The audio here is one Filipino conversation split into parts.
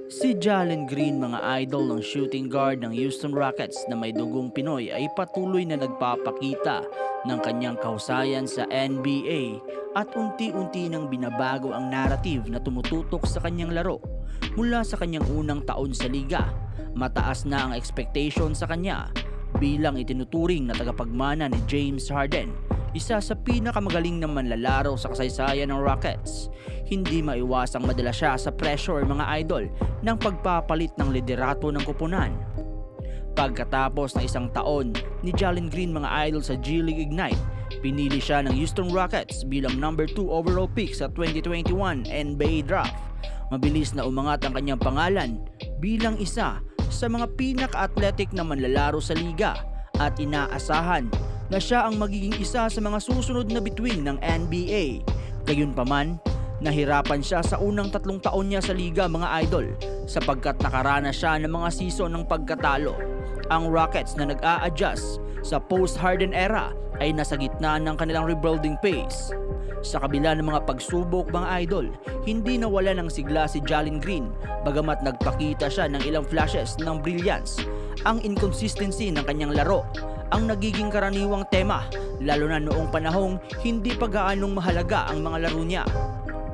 Si Jalen Green, mga idol ng shooting guard ng Houston Rockets na may dugong Pinoy, ay patuloy na nagpapakita ng kanyang kahusayan sa NBA at unti-unti nang binabago ang narrative na tumututok sa kanyang laro. Mula sa kanyang unang taon sa liga, mataas na ang expectation sa kanya bilang itinuturing na tagapagmana ni James Harden, isa sa pinakamagaling na manlalaro sa kasaysayan ng Rockets. Hindi maiwasang madala siya sa pressure, mga idol, ng pagpapalit ng liderato ng koponan. Pagkatapos ng isang taon ni Jalen Green, mga idol, sa G League Ignite, pinili siya ng Houston Rockets bilang number 2 overall pick sa 2021 NBA Draft. Mabilis na umangat ang kanyang pangalan bilang isa sa mga pinaka-athletic na manlalaro sa liga at inaasahan na siya ang magiging isa sa mga susunod na bituin ng NBA. Gayunpaman, nahirapan siya sa unang 3 taon niya sa liga, mga idol, sapagkat nakaranas siya ng mga season ng pagkatalo. Ang Rockets na nag-a-adjust sa post-Harden era ay nasa gitna ng kanilang rebuilding phase. Sa kabila ng mga pagsubok, mga idol, hindi nawala ng sigla si Jalen Green, bagamat nagpakita siya ng ilang flashes ng brilliance. Ang inconsistency ng kanyang laro ang nagiging karaniwang tema, lalo na noong panahong hindi pa gaanong mahalaga ang mga laro niya.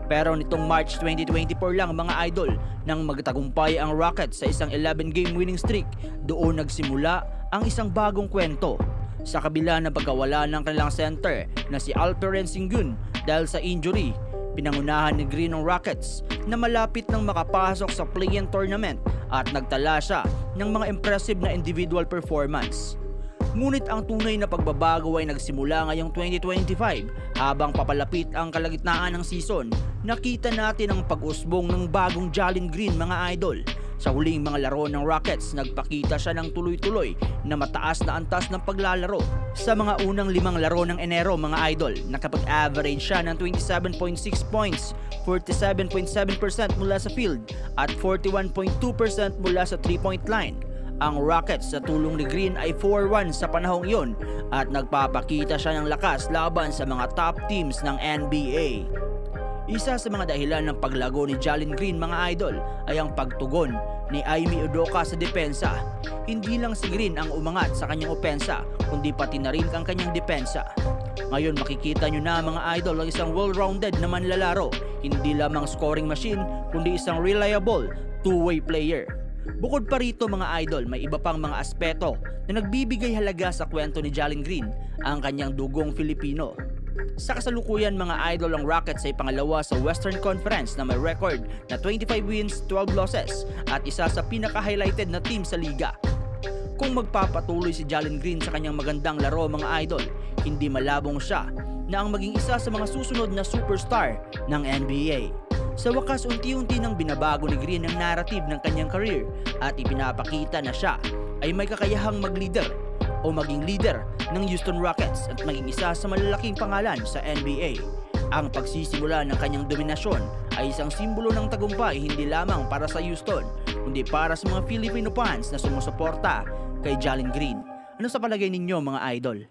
Pero nitong March 2024 lang, mga idol, nang magtagumpay ang Rockets sa isang 11-game winning streak, doon nagsimula ang isang bagong kwento. Sa kabila ng pagkawala ng kanilang center na si Alperen Sengun dahil sa injury, pinangunahan ni Green ng Rockets na malapit nang makapasok sa play-in tournament at nagtala siya ng mga impressive na individual performance. Ngunit ang tunay na pagbabago ay nagsimula ngayong 2025 habang papalapit ang kalagitnaan ng season. Nakita natin ang pag-usbong ng bagong Jalen Green, mga idol. Sa huling mga laro ng Rockets, nagpakita siya ng tuloy-tuloy na mataas na antas ng paglalaro. Sa mga unang 5 laro ng Enero, mga idol, nakapag-average siya ng 27.6 points, 47.7% mula sa field at 41.2% mula sa 3-point line. Ang Rockets sa tulong ni Green ay 4-1 sa panahong iyon at nagpapakita siya ng lakas laban sa mga top teams ng NBA. Isa sa mga dahilan ng paglago ni Jalen Green, mga idol, ay ang pagtugon ni Ime Udoka sa depensa. Hindi lang si Green ang umangat sa kanyang opensa, kundi pati na rin ang kanyang depensa. Ngayon makikita nyo na, mga idol, ang isang well-rounded na manlalaro, hindi lamang scoring machine, kundi isang reliable two-way player. Bukod pa rito, mga idol, may iba pang mga aspeto na nagbibigay halaga sa kwento ni Jalen Green, ang kanyang dugong Filipino. Sa kasalukuyan, mga idol, ang Rockets ay pangalawa sa Western Conference na may record na 25 wins, 12 losses at isa sa pinaka-highlighted na team sa liga. Kung magpapatuloy si Jalen Green sa kanyang magandang laro, mga idol, hindi malabong siya na ang maging isa sa mga susunod na superstar ng NBA. Sa wakas, unti-unti nang binabago ni Green ang narrative ng kanyang career at ipinapakita na siya ay may kakayahang mag-leader o maging leader ng Houston Rockets at maging isa sa malalaking pangalan sa NBA. Ang pagsisimula ng kanyang dominasyon ay isang simbolo ng tagumpay hindi lamang para sa Houston, kundi para sa mga Filipino fans na sumusuporta kay Jalen Green. Ano sa palagay ninyo, mga idol?